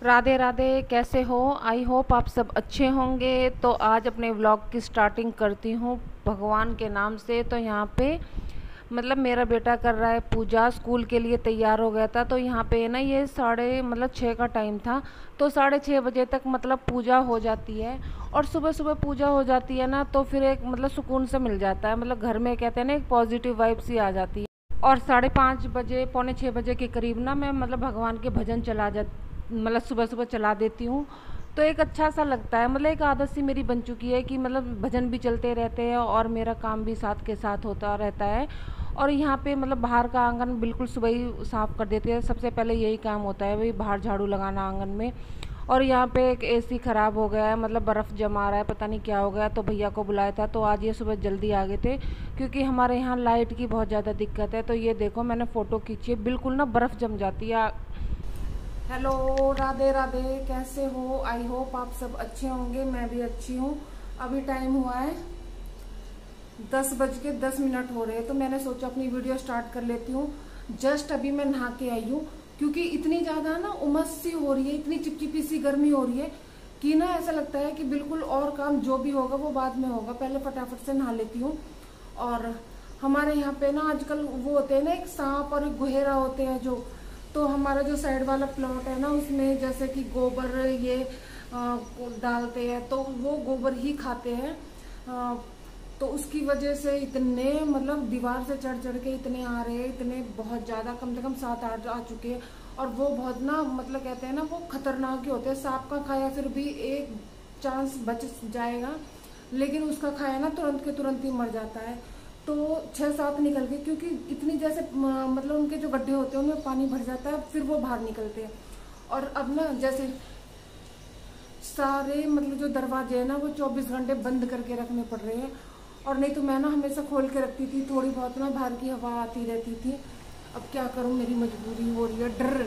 राधे राधे। कैसे हो? I hope आप सब अच्छे होंगे। तो आज अपने व्लॉग की स्टार्टिंग करती हूँ भगवान के नाम से। तो यहाँ पे मेरा बेटा कर रहा है पूजा, स्कूल के लिए तैयार हो गया था। तो यहाँ पे ना ये साढ़े 6 का टाइम था। तो 6:30 बजे तक पूजा हो जाती है। और सुबह सुबह पूजा हो जाती है ना, तो फिर एक सुकून से मिल जाता है। घर में कहते हैं ना, एक पॉजिटिव वाइब सी आ जाती है। और 5:30 बजे, पौने 6 बजे के करीब ना मैं भगवान के भजन चला जा सुबह सुबह चला देती हूँ। तो एक अच्छा सा लगता है। एक आदत सी मेरी बन चुकी है कि भजन भी चलते रहते हैं और मेरा काम भी साथ के साथ होता रहता है। और यहाँ पे बाहर का आंगन बिल्कुल सुबह ही साफ़ कर देते हैं। सबसे पहले यही काम होता है, वही बाहर झाड़ू लगाना आंगन में। और यहाँ पे एक एसी ख़राब हो गया है, बर्फ़ जमा रहा है, पता नहीं क्या हो गया। तो भैया को बुलाया था, तो आज ये सुबह जल्दी आ गए थे क्योंकि हमारे यहाँ लाइट की बहुत ज़्यादा दिक्कत है। तो ये देखो, मैंने फ़ोटो खींची है, बिल्कुल ना बर्फ़ जम जाती है। हेलो, राधे राधे। कैसे हो? आई होप आप सब अच्छे होंगे। मैं भी अच्छी हूँ। अभी टाइम हुआ है 10:10 हो रहे हैं। तो मैंने सोचा अपनी वीडियो स्टार्ट कर लेती हूँ। जस्ट अभी मैं नहा के आई हूँ क्योंकि इतनी ज़्यादा ना उमस सी हो रही है, इतनी चिपचिपी सी गर्मी हो रही है कि ना ऐसा लगता है कि बिल्कुल और काम जो भी होगा वो बाद में होगा, पहले फटाफट से नहा लेती हूँ। और हमारे यहाँ पे ना आजकल वो होते हैं ना, एक सांप और एक गुहेरा होते हैं जो। तो हमारा जो साइड वाला प्लॉट है ना, उसमें जैसे कि गोबर ये डालते हैं, तो वो गोबर ही खाते हैं। तो उसकी वजह से इतने दीवार से चढ़ चढ़ के इतने आ रहे हैं, इतने बहुत ज़्यादा, कम से कम 7-8 आ चुके हैं। और वो बहुत ना कहते हैं ना, वो खतरनाक ही होते हैं। सांप का खाया फिर भी एक चांस बच जाएगा, लेकिन उसका खाया ना तुरंत के तुरंत ही मर जाता है। तो 6-7 निकल गए क्योंकि इतनी जैसे उनके जो गड्ढे होते हैं उनमें पानी भर जाता है, फिर वो बाहर निकलते हैं। और अब ना जैसे सारे जो दरवाजे है ना, वो 24 घंटे बंद करके रखने पड़ रहे हैं। और नहीं तो मैं ना हमेशा खोल के रखती थी, थोड़ी बहुत ना बाहर की हवा आती रहती थी। अब क्या करूं, मेरी मजबूरी हो रही है। डर,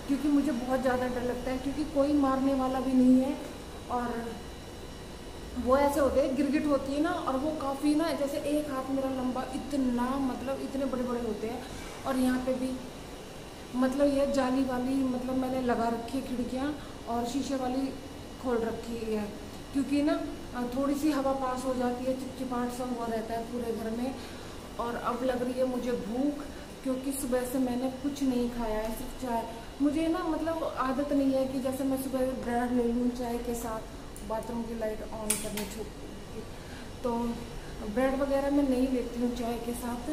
क्योंकि मुझे बहुत ज़्यादा डर लगता है क्योंकि कोई मारने वाला भी नहीं है। और वो ऐसे होते हैं, गिरगिट होती है ना, और वो काफ़ी ना जैसे एक हाथ मेरा लंबा, इतना इतने बड़े बड़े होते हैं। और यहाँ पे भी ये जाली वाली मैंने लगा रखी है खिड़कियाँ, और शीशे वाली खोल रखी है क्योंकि ना थोड़ी सी हवा पास हो जाती है, चिपचिपाहट सा हुआ रहता है पूरे घर में। और अब लग रही है मुझे भूख, क्योंकि सुबह से मैंने कुछ नहीं खाया है, सिर्फ चाय। मुझे ना आदत नहीं है कि जैसे मैं सुबह ब्रेड ले लूँ चाय के साथ। बाथरूम की लाइट ऑन करनी छूट, तो ब्रेड वगैरह मैं नहीं लेती हूँ चाय के साथ।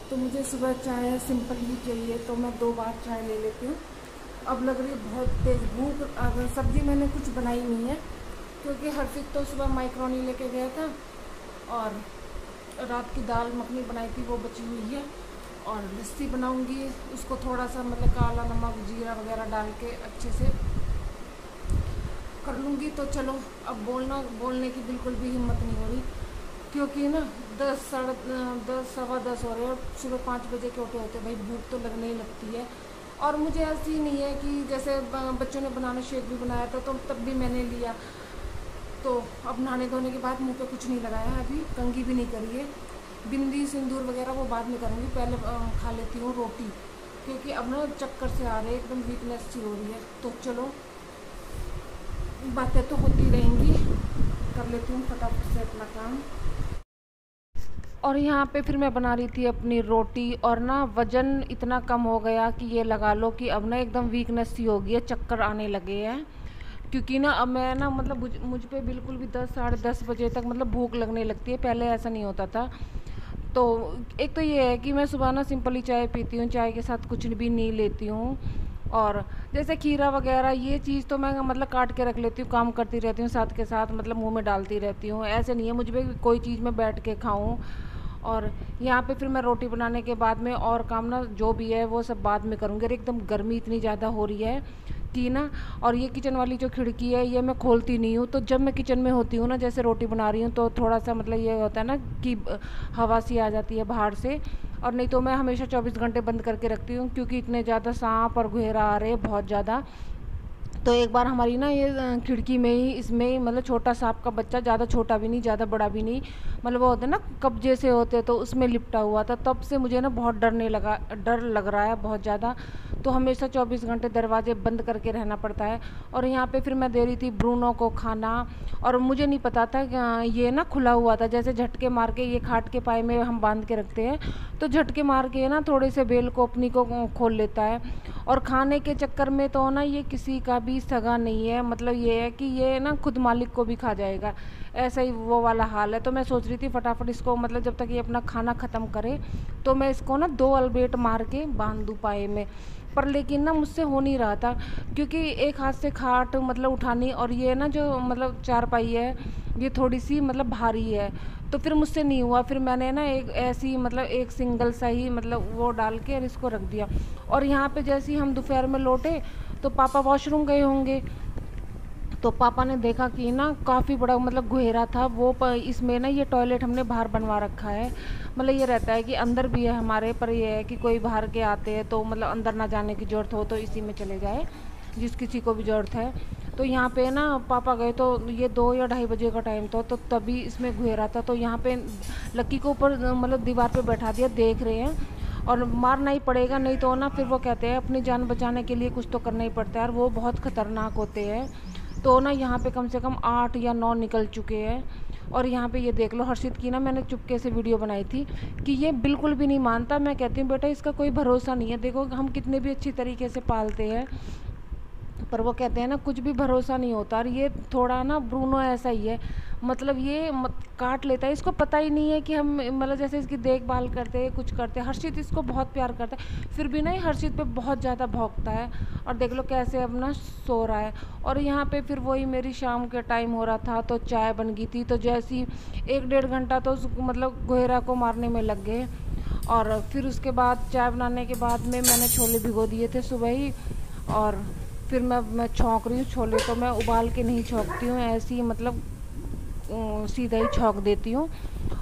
तो मुझे सुबह चाय सिंपल ही चाहिए, तो मैं 2 बार चाय ले लेती हूँ। अब लग रही है बहुत तेज़ भूख। अगर सब्ज़ी मैंने कुछ बनाई नहीं है क्योंकि हर्षित तो सुबह माइक्रोनी लेके गया था, और रात की दाल मखनी बनाई थी वो बची हुई है। और लस्सी बनाऊंगी, उसको थोड़ा सा काला नमक जीरा वगैरह डाल के अच्छे से कर लूँगी। तो चलो, अब बोलने की बिल्कुल भी हिम्मत नहीं हो रही क्योंकि ना 10, 10, 10:15 हो रहे हैं और सुबह 5 बजे के उठे होते। भाई भूख तो लगने ही लगती है। और मुझे ऐसी नहीं है कि जैसे बच्चों ने बनाना शेक भी बनाया था तो तब भी मैंने लिया। तो अब नहाने धोने के बाद मुंह पे कुछ नहीं लगाया, अभी कंघी भी नहीं करी है। बिंदी सिंदूर वगैरह वो बाद में करूँगी, पहले खा लेती हूँ रोटी, क्योंकि अब ना चक्कर से आ रहे, एकदम वीकनेस सी हो रही है। तो चलो, बातें तो होती रहेंगी, कर लेती हूँ फटाफट से अपना काम। और यहाँ पे फिर मैं बना रही थी अपनी रोटी, और ना वज़न इतना कम हो गया कि ये लगा लो कि अब ना एकदम वीकनेस सी हो गई है, चक्कर आने लगे हैं। क्योंकि ना अब मैं ना मुझ पे बिल्कुल भी 10, 10:30 बजे तक भूख लगने लगती है। पहले ऐसा नहीं होता था। तो एक तो ये है कि मैं सुबह ना सिंपल ही चाय पीती हूँ, चाय के साथ कुछ भी नहीं लेती हूँ। और जैसे खीरा वगैरह ये चीज़ तो मैं काट के रख लेती हूँ, काम करती रहती हूँ साथ के साथ, मुंह में डालती रहती हूँ। ऐसे नहीं है मुझ पे कोई चीज़ में बैठ के खाऊं। और यहाँ पे फिर मैं रोटी बनाने के बाद में और काम ना जो भी है वो सब बाद में करूँगी। और एकदम गर्मी इतनी ज़्यादा हो रही है कि ना, और ये किचन वाली जो खिड़की है ये मैं खोलती नहीं हूँ। तो जब मैं किचन में होती हूँ ना, जैसे रोटी बना रही हूँ, तो थोड़ा सा ये होता है ना कि हवा सी आ जाती है बाहर से। और नहीं तो मैं हमेशा 24 घंटे बंद करके रखती हूँ क्योंकि इतने ज़्यादा सांप और घेरा आ रहे हैं बहुत ज़्यादा। तो एक बार हमारी ना ये खिड़की में ही इसमें ही मतलब छोटा सांप का बच्चा, ज़्यादा छोटा भी नहीं ज़्यादा बड़ा भी नहीं, मतलब वो होते ना कब्जे से होते, तो उसमें लिपटा हुआ था। तब से मुझे ना बहुत डर लग रहा है बहुत ज़्यादा। तो हमेशा 24 घंटे दरवाजे बंद करके रहना पड़ता है। और यहाँ पे फिर मैं दे रही थी ब्रूनो को खाना, और मुझे नहीं पता था कि ये ना खुला हुआ था, जैसे झटके मार के ये खाट के पाए में हम बांध के रखते हैं, तो झटके मार के ना थोड़े से बेल को अपनी को खोल लेता है। और खाने के चक्कर में तो ना ये किसी का भी सगा नहीं है, मतलब ये है कि ये ना खुद मालिक को भी खा जाएगा, ऐसा ही वो वाला हाल है। तो मैं सोच रही थी फटाफट इसको, मतलब जब तक ये अपना खाना ख़त्म करे तो मैं इसको ना 2 अलबेट मार के बांध दूँ पाए में। पर लेकिन ना मुझसे हो नहीं रहा था, क्योंकि एक हाथ से खाट मतलब उठानी, और ये ना जो मतलब चारपाई है ये थोड़ी सी मतलब भारी है, तो फिर मुझसे नहीं हुआ। फिर मैंने ना एक ऐसी मतलब एक सिंगल सा ही मतलब वो डाल के और इसको रख दिया। और यहाँ पे जैसे ही हम दोपहर में लौटे तो पापा वॉशरूम गए होंगे, तो पापा ने देखा कि ना काफ़ी बड़ा मतलब गुहेरा था वो इसमें ना ये टॉयलेट हमने बाहर बनवा रखा है। मतलब ये रहता है कि अंदर भी है हमारे, पर ये है कि कोई बाहर के आते हैं तो मतलब अंदर ना जाने की ज़रूरत हो तो इसी में चले जाए, जिस किसी को भी ज़रूरत है। तो यहाँ पे ना पापा गए तो ये 2 या ढाई बजे का टाइम था, तो तभी इसमें गुहेरा था। तो यहाँ पे लक्की को ऊपर मतलब दीवार पे बैठा दिया, देख रहे हैं, और मारना ही पड़ेगा, नहीं तो ना फिर वो कहते हैं अपनी जान बचाने के लिए कुछ तो करना ही पड़ता है, और वो बहुत ख़तरनाक होते हैं। तो ना यहाँ पे कम से कम 8 या 9 निकल चुके हैं। और यहाँ पे ये देख लो, हर्षित की ना मैंने चुपके से वीडियो बनाई थी कि ये बिल्कुल भी नहीं मानता। मैं कहती हूँ बेटा इसका कोई भरोसा नहीं है, देखो हम कितने भी अच्छी तरीके से पालते हैं, पर वो कहते हैं ना कुछ भी भरोसा नहीं होता। और ये थोड़ा ना ब्रूनो ऐसा ही है, मतलब ये काट लेता है, इसको पता ही नहीं है कि हम मतलब जैसे इसकी देखभाल करते हैं कुछ करते हैं। हर्षित इसको बहुत प्यार करता है, फिर भी ना ये हर्षित पे बहुत ज़्यादा भौंकता है। और देख लो कैसे अब ना सो रहा है। और यहाँ पे फिर वही मेरी शाम के टाइम हो रहा था, तो चाय बन गई थी, तो जैसी 1-1.5 घंटा तो मतलब गोहेरा को मारने में लग गए। और फिर उसके बाद चाय बनाने के बाद में मैंने छोले भिगो दिए थे सुबह ही, और फिर मैं छौंक रही हूँ छोले। तो मैं उबाल के नहीं छौंकती हूँ, ऐसे ही मतलब सीधा ही छौंक देती हूँ।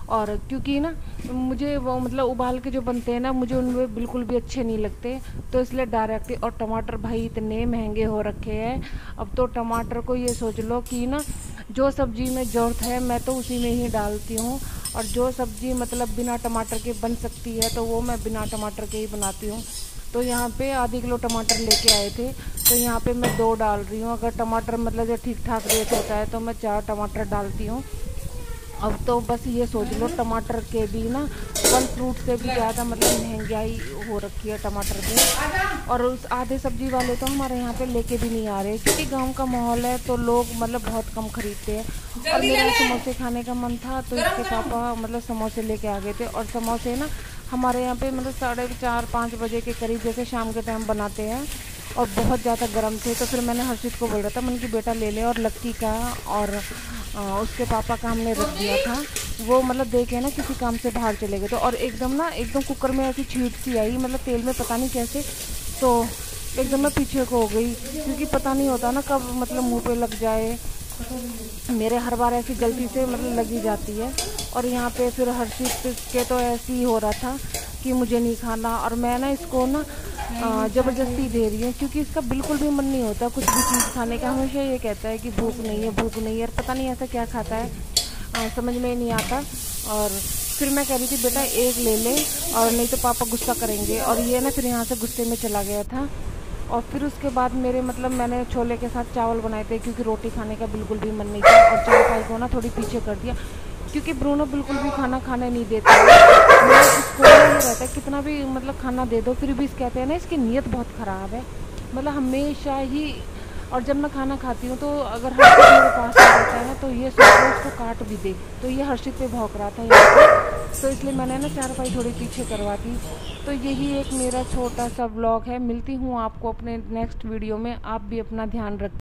और क्योंकि ना मुझे वो मतलब उबाल के जो बनते हैं ना मुझे उनमें बिल्कुल भी अच्छे नहीं लगते, तो इसलिए डायरेक्ट। और टमाटर भाई इतने महंगे हो रखे हैं, अब तो टमाटर को ये सोच लो कि ना जो सब्ज़ी में ज़रूरत है मैं तो उसी में ही डालती हूँ, और जो सब्ज़ी मतलब बिना टमाटर के बन सकती है तो वो मैं बिना टमाटर के ही बनाती हूँ। तो यहाँ पे आधे किलो टमाटर लेके आए थे, तो यहाँ पे मैं 2 डाल रही हूँ। अगर टमाटर मतलब जो ठीक ठाक रेट होता है तो मैं 4 टमाटर डालती हूँ। अब तो बस ये सोच लो टमाटर के भी ना फल फ्रूट से भी ज़्यादा मतलब महंगाई हो रखी है टमाटर पे। और उस आधे सब्जी वाले तो हमारे यहाँ पे लेके भी नहीं आ रहे, क्योंकि गांव का माहौल है तो लोग मतलब बहुत कम खरीदते हैं। और मेरा समोसे खाने का मन था तो इसके पापा मतलब समोसे लेके आ गए थे। और समोसे ना हमारे यहाँ पे मतलब 4:30-5 बजे के करीब जैसे शाम के टाइम बनाते हैं, और बहुत ज़्यादा गर्म थे। तो फिर मैंने हर्षित को बोला था, मैंने कि बेटा ले ले, और लक्की का और उसके पापा का हमने रख दिया था। वो मतलब देखे ना किसी काम से बाहर चले गए, तो और एकदम कुकर में ऐसी छींट सी आई मतलब तेल में, पता नहीं कैसे, तो एकदम मैं पीछे को हो गई, क्योंकि पता नहीं होता ना कब मतलब मुंह पे लग जाए। मेरे हर बार ऐसी गलती से मतलब लगी जाती है। और यहाँ पे फिर हर्षित के तो ऐसे ही हो रहा था कि मुझे नहीं खाना, और मैं ना इसको ना ज़बरदस्ती दे रही हूँ, क्योंकि इसका बिल्कुल भी मन नहीं होता कुछ भी चीज़ खाने का। हमेशा ये कहता है कि भूख नहीं है भूख नहीं है, पता नहीं ऐसा क्या खाता है, समझ में नहीं आता। और फिर मैं कह रही थी बेटा एक ले ले, और नहीं तो पापा गुस्सा करेंगे। और ये ना फिर यहाँ से गुस्से में चला गया था। और फिर उसके बाद मेरे मतलब मैंने छोले के साथ चावल बनाए थे, क्योंकि रोटी खाने का बिल्कुल भी मन नहीं था। और चाय को ना थोड़ी पीछे कर दिया, क्योंकि ब्रूनो बिल्कुल भी खाना खाने नहीं देता है। मेरा इसको ये रहता है कितना भी मतलब खाना दे दो, फिर भी कहते हैं ना इसकी नीयत बहुत ख़राब है, मतलब हमेशा ही। और जब मैं खाना खाती हूँ तो अगर हर्षित मेरे पास आ जाता है तो ये सोचो उसको काट भी दे, तो ये हर्षित पे भौंक रहा था यहाँ पे, तो इसलिए मैंने ना चारपाई थोड़ी पीछे करवा दी। तो यही एक मेरा छोटा सा व्लॉग है। मिलती हूँ आपको अपने नेक्स्ट वीडियो में, आप भी अपना ध्यान रख।